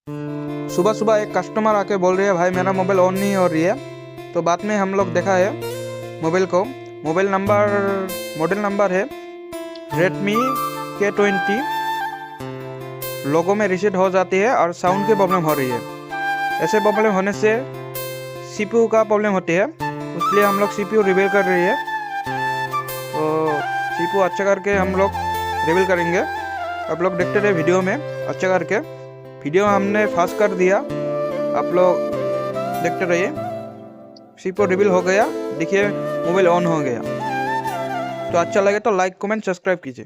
सुबह सुबह एक कस्टमर आके बोल रही है भाई मेरा मोबाइल ऑन नहीं हो रही है। तो बाद में हम लोग देखा है मोबाइल को, मॉडल नंबर है Redmi K20। लोगो में रीसेट हो जाती है और साउंड की प्रॉब्लम हो रही है। ऐसे प्रॉब्लम होने से CPU का प्रॉब्लम होती है, इसलिए हम लोग CPU रिवील कर रही है। तो CPU अच्छा करके हम लोग रिवील करेंगे। आप लोग देखते रहे वीडियो में अच्छा करके। वीडियो हमने फास्ट कर दिया, आप लोग देखते रहिए। CPU रिवील हो गया, देखिए मोबाइल ऑन हो गया। तो अच्छा लगे तो लाइक कमेंट सब्सक्राइब कीजिए।